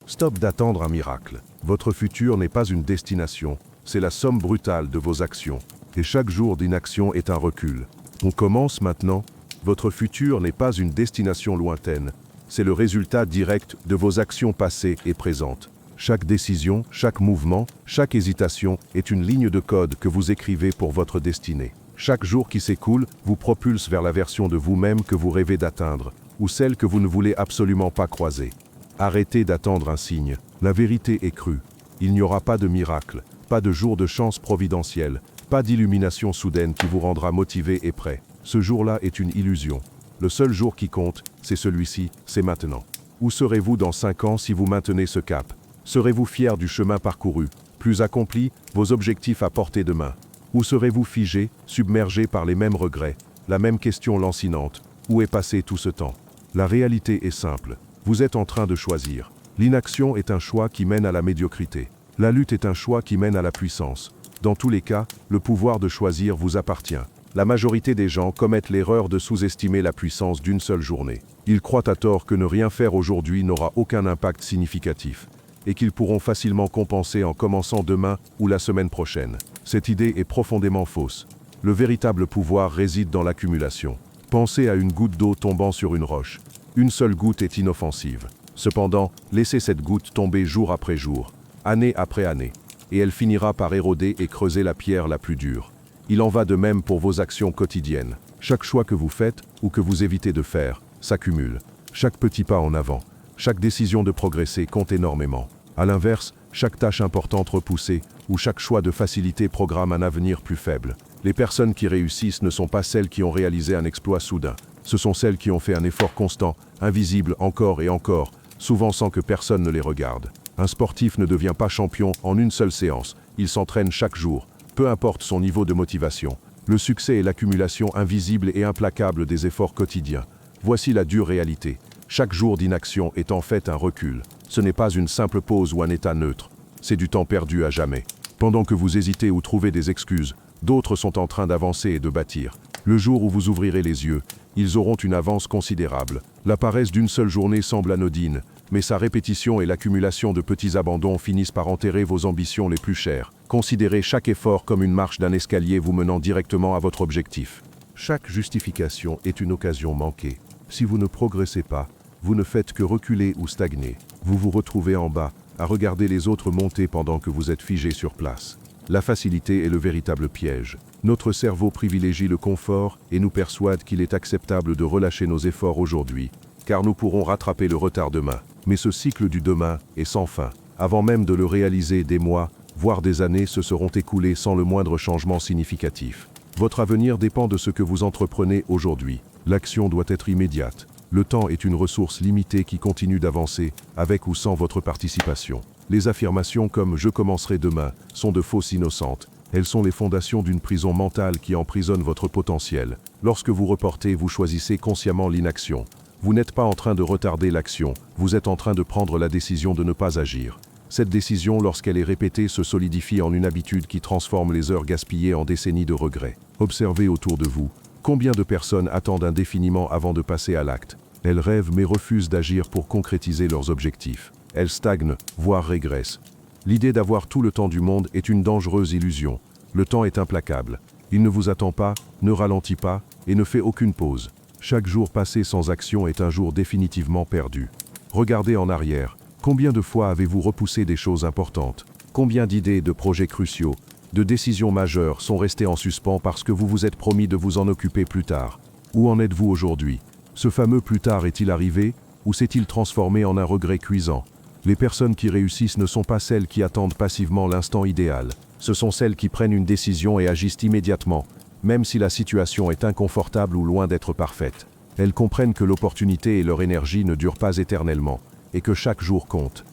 Stop d'attendre un miracle. Votre futur n'est pas une destination, c'est la somme brutale de vos actions. Et chaque jour d'inaction est un recul. On commence maintenant. Votre futur n'est pas une destination lointaine, c'est le résultat direct de vos actions passées et présentes. Chaque décision, chaque mouvement, chaque hésitation est une ligne de code que vous écrivez pour votre destinée. Chaque jour qui s'écoule vous propulse vers la version de vous-même que vous rêvez d'atteindre, ou celle que vous ne voulez absolument pas croiser. Arrêtez d'attendre un signe. La vérité est crue. Il n'y aura pas de miracle, pas de jour de chance providentielle, pas d'illumination soudaine qui vous rendra motivé et prêt. Ce jour-là est une illusion. Le seul jour qui compte, c'est celui-ci, c'est maintenant. Où serez-vous dans 5 ans si vous maintenez ce cap? Serez-vous fier du chemin parcouru, plus accompli, vos objectifs à portée de main? Ou serez-vous figé, submergé par les mêmes regrets, la même question lancinante? Où est passé tout ce temps? La réalité est simple. Vous êtes en train de choisir. L'inaction est un choix qui mène à la médiocrité. La lutte est un choix qui mène à la puissance. Dans tous les cas, le pouvoir de choisir vous appartient. La majorité des gens commettent l'erreur de sous-estimer la puissance d'une seule journée. Ils croient à tort que ne rien faire aujourd'hui n'aura aucun impact significatif, et qu'ils pourront facilement compenser en commençant demain ou la semaine prochaine. Cette idée est profondément fausse. Le véritable pouvoir réside dans l'accumulation. Pensez à une goutte d'eau tombant sur une roche. Une seule goutte est inoffensive. Cependant, laissez cette goutte tomber jour après jour, année après année, et elle finira par éroder et creuser la pierre la plus dure. Il en va de même pour vos actions quotidiennes. Chaque choix que vous faites ou que vous évitez de faire s'accumule. Chaque petit pas en avant, chaque décision de progresser compte énormément. À l'inverse, chaque tâche importante repoussée ou chaque choix de facilité programme un avenir plus faible. Les personnes qui réussissent ne sont pas celles qui ont réalisé un exploit soudain. Ce sont celles qui ont fait un effort constant, invisible encore et encore, souvent sans que personne ne les regarde. Un sportif ne devient pas champion en une seule séance. Il s'entraîne chaque jour, peu importe son niveau de motivation. Le succès est l'accumulation invisible et implacable des efforts quotidiens. Voici la dure réalité. Chaque jour d'inaction est en fait un recul. Ce n'est pas une simple pause ou un état neutre. C'est du temps perdu à jamais. Pendant que vous hésitez ou trouvez des excuses, d'autres sont en train d'avancer et de bâtir. Le jour où vous ouvrirez les yeux, ils auront une avance considérable. La paresse d'une seule journée semble anodine, mais sa répétition et l'accumulation de petits abandons finissent par enterrer vos ambitions les plus chères. Considérez chaque effort comme une marche d'un escalier vous menant directement à votre objectif. Chaque justification est une occasion manquée. Si vous ne progressez pas, vous ne faites que reculer ou stagner. Vous vous retrouvez en bas, à regarder les autres monter pendant que vous êtes figé sur place. La facilité est le véritable piège. Notre cerveau privilégie le confort et nous persuade qu'il est acceptable de relâcher nos efforts aujourd'hui, car nous pourrons rattraper le retard demain. Mais ce cycle du demain est sans fin. Avant même de le réaliser, des mois, voire des années se seront écoulés sans le moindre changement significatif. Votre avenir dépend de ce que vous entreprenez aujourd'hui. L'action doit être immédiate. Le temps est une ressource limitée qui continue d'avancer, avec ou sans votre participation. Les affirmations comme « je commencerai demain » sont de fausses innocentes. Elles sont les fondations d'une prison mentale qui emprisonne votre potentiel. Lorsque vous reportez, vous choisissez consciemment l'inaction. Vous n'êtes pas en train de retarder l'action, vous êtes en train de prendre la décision de ne pas agir. Cette décision, lorsqu'elle est répétée, se solidifie en une habitude qui transforme les heures gaspillées en décennies de regrets. Observez autour de vous. Combien de personnes attendent indéfiniment avant de passer à l'acte? Elles rêvent mais refusent d'agir pour concrétiser leurs objectifs. Elles stagnent, voire régressent. L'idée d'avoir tout le temps du monde est une dangereuse illusion. Le temps est implacable. Il ne vous attend pas, ne ralentit pas et ne fait aucune pause. Chaque jour passé sans action est un jour définitivement perdu. Regardez en arrière. Combien de fois avez-vous repoussé des choses importantes? Combien d'idées, de projets cruciaux, de décisions majeures sont restées en suspens parce que vous vous êtes promis de vous en occuper plus tard? Où en êtes-vous aujourd'hui? Ce fameux plus tard est-il arrivé ou s'est-il transformé en un regret cuisant? Les personnes qui réussissent ne sont pas celles qui attendent passivement l'instant idéal. Ce sont celles qui prennent une décision et agissent immédiatement, même si la situation est inconfortable ou loin d'être parfaite. Elles comprennent que l'opportunité et leur énergie ne durent pas éternellement, et que chaque jour compte.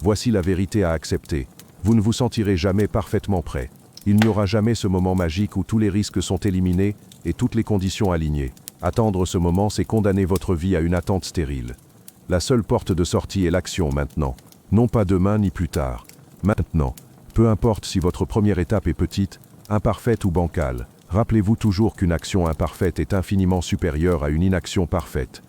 Voici la vérité à accepter. Vous ne vous sentirez jamais parfaitement prêt. Il n'y aura jamais ce moment magique où tous les risques sont éliminés et toutes les conditions alignées. Attendre ce moment, c'est condamner votre vie à une attente stérile. La seule porte de sortie est l'action maintenant. Non pas demain ni plus tard. Maintenant. Peu importe si votre première étape est petite, imparfaite ou bancale. Rappelez-vous toujours qu'une action imparfaite est infiniment supérieure à une inaction parfaite.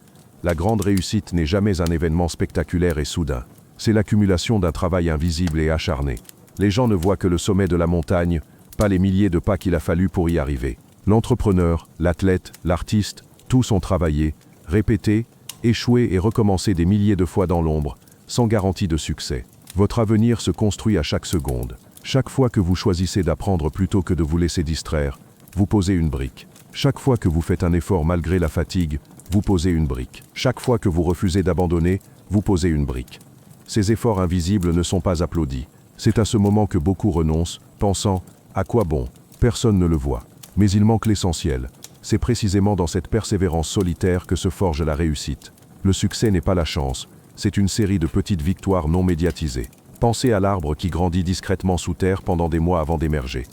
La grande réussite n'est jamais un événement spectaculaire et soudain. c'est l'accumulation d'un travail invisible et acharné. Les gens ne voient que le sommet de la montagne, pas les milliers de pas qu'il a fallu pour y arriver. L'entrepreneur, l'athlète, l'artiste, tous ont travaillé, répété, échoué et recommencé des milliers de fois dans l'ombre, sans garantie de succès. Votre avenir se construit à chaque seconde. Chaque fois que vous choisissez d'apprendre plutôt que de vous laisser distraire, vous posez une brique. Chaque fois que vous faites un effort malgré la fatigue, vous posez une brique. Chaque fois que vous refusez d'abandonner, vous posez une brique. Ces efforts invisibles ne sont pas applaudis. C'est à ce moment que beaucoup renoncent, pensant « à quoi bon ? Personne ne le voit ». Mais il manque l'essentiel. C'est précisément dans cette persévérance solitaire que se forge la réussite. Le succès n'est pas la chance, c'est une série de petites victoires non médiatisées. Pensez à l'arbre qui grandit discrètement sous terre pendant des mois avant d'émerger.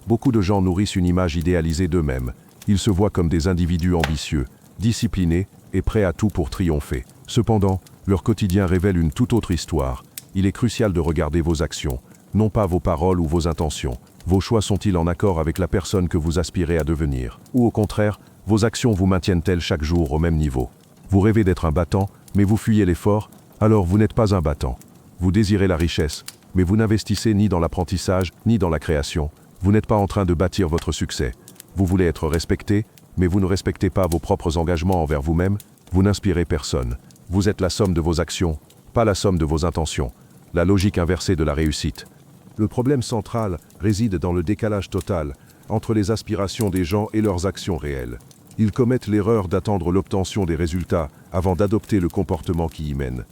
Beaucoup de gens nourrissent une image idéalisée d'eux-mêmes. Ils se voient comme des individus ambitieux, disciplinés et prêts à tout pour triompher. Cependant, leur quotidien révèle une toute autre histoire. Il est crucial de regarder vos actions, non pas vos paroles ou vos intentions. Vos choix sont-ils en accord avec la personne que vous aspirez à devenir? Ou au contraire, vos actions vous maintiennent-elles chaque jour au même niveau? Vous rêvez d'être un battant, mais vous fuyez l'effort, alors vous n'êtes pas un battant. Vous désirez la richesse, mais vous n'investissez ni dans l'apprentissage, ni dans la création. Vous n'êtes pas en train de bâtir votre succès. Vous voulez être respecté, mais vous ne respectez pas vos propres engagements envers vous-même. Vous n'inspirez personne. Vous êtes la somme de vos actions, pas la somme de vos intentions. La logique inversée de la réussite. Le problème central réside dans le décalage total entre les aspirations des gens et leurs actions réelles. Ils commettent l'erreur d'attendre l'obtention des résultats avant d'adopter le comportement qui y mène.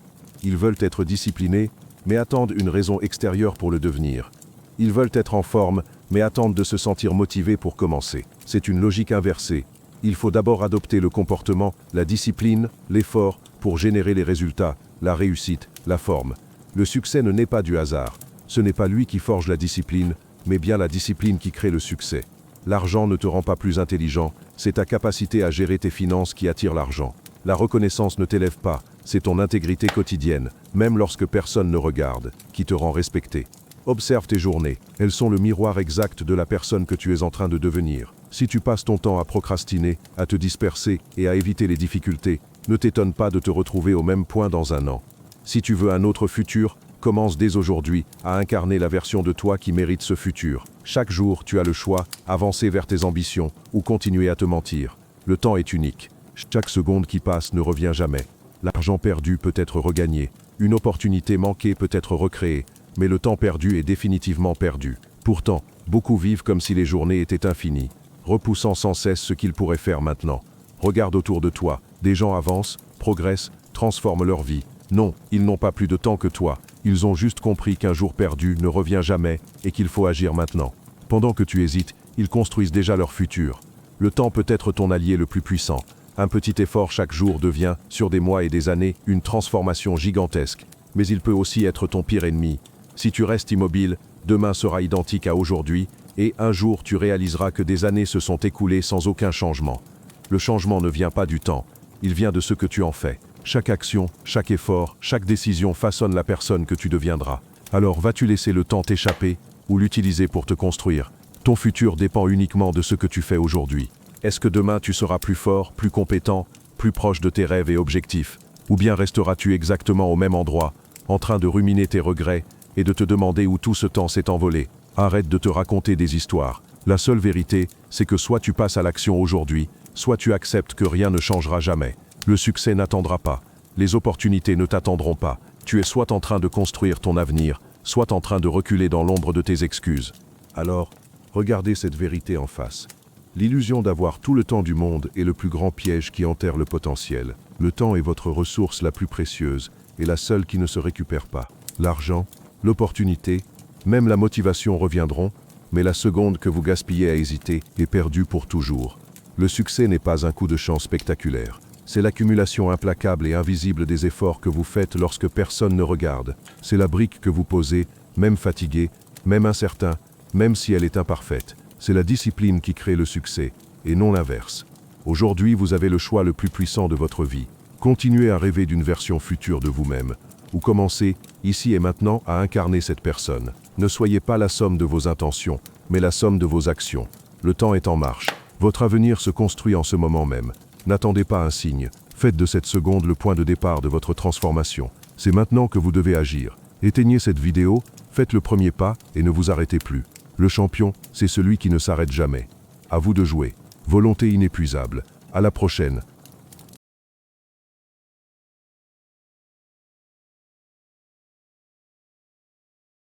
Ils veulent être disciplinés, mais attendent une raison extérieure pour le devenir. Ils veulent être en forme, mais attendent de se sentir motivés pour commencer. C'est une logique inversée. Il faut d'abord adopter le comportement, la discipline, l'effort, pour générer les résultats, la réussite, la forme. Le succès ne naît pas du hasard. Ce n'est pas lui qui forge la discipline, mais bien la discipline qui crée le succès. L'argent ne te rend pas plus intelligent, c'est ta capacité à gérer tes finances qui attire l'argent. La reconnaissance ne t'élève pas, c'est ton intégrité quotidienne, même lorsque personne ne regarde, qui te rend respecté. Observe tes journées, elles sont le miroir exact de la personne que tu es en train de devenir. Si tu passes ton temps à procrastiner, à te disperser et à éviter les difficultés, ne t'étonne pas de te retrouver au même point dans un an. Si tu veux un autre futur, commence dès aujourd'hui à incarner la version de toi qui mérite ce futur. Chaque jour, tu as le choix, avancer vers tes ambitions ou continuer à te mentir. Le temps est unique. Chaque seconde qui passe ne revient jamais. L'argent perdu peut être regagné. Une opportunité manquée peut être recréée. Mais le temps perdu est définitivement perdu. Pourtant, beaucoup vivent comme si les journées étaient infinies, repoussant sans cesse ce qu'ils pourraient faire maintenant. Regarde autour de toi, des gens avancent, progressent, transforment leur vie. Non, ils n'ont pas plus de temps que toi. Ils ont juste compris qu'un jour perdu ne revient jamais et qu'il faut agir maintenant. Pendant que tu hésites, ils construisent déjà leur futur. Le temps peut être ton allié le plus puissant. Un petit effort chaque jour devient, sur des mois et des années, une transformation gigantesque. Mais il peut aussi être ton pire ennemi. Si tu restes immobile, demain sera identique à aujourd'hui, et un jour tu réaliseras que des années se sont écoulées sans aucun changement. Le changement ne vient pas du temps, il vient de ce que tu en fais. Chaque action, chaque effort, chaque décision façonne la personne que tu deviendras. Alors vas-tu laisser le temps t'échapper, ou l'utiliser pour te construire? Ton futur dépend uniquement de ce que tu fais aujourd'hui. Est-ce que demain tu seras plus fort, plus compétent, plus proche de tes rêves et objectifs? Ou bien resteras-tu exactement au même endroit, en train de ruminer tes regrets, et de te demander où tout ce temps s'est envolé? Arrête de te raconter des histoires. La seule vérité, c'est que soit tu passes à l'action aujourd'hui, soit tu acceptes que rien ne changera jamais. Le succès n'attendra pas. Les opportunités ne t'attendront pas. Tu es soit en train de construire ton avenir, soit en train de reculer dans l'ombre de tes excuses. Alors, regardez cette vérité en face. L'illusion d'avoir tout le temps du monde est le plus grand piège qui enterre le potentiel. Le temps est votre ressource la plus précieuse et la seule qui ne se récupère pas. L'argent, l'opportunité, même la motivation reviendront, mais la seconde que vous gaspillez à hésiter est perdue pour toujours. Le succès n'est pas un coup de chance spectaculaire. C'est l'accumulation implacable et invisible des efforts que vous faites lorsque personne ne regarde. C'est la brique que vous posez, même fatigué, même incertain, même si elle est imparfaite. C'est la discipline qui crée le succès, et non l'inverse. Aujourd'hui, vous avez le choix le plus puissant de votre vie. Continuez à rêver d'une version future de vous-même, ou commencez, ici et maintenant, à incarner cette personne. Ne soyez pas la somme de vos intentions, mais la somme de vos actions. Le temps est en marche. Votre avenir se construit en ce moment même. N'attendez pas un signe. Faites de cette seconde le point de départ de votre transformation. C'est maintenant que vous devez agir. Éteignez cette vidéo, faites le premier pas et ne vous arrêtez plus. Le champion, c'est celui qui ne s'arrête jamais. À vous de jouer. Volonté inépuisable. À la prochaine.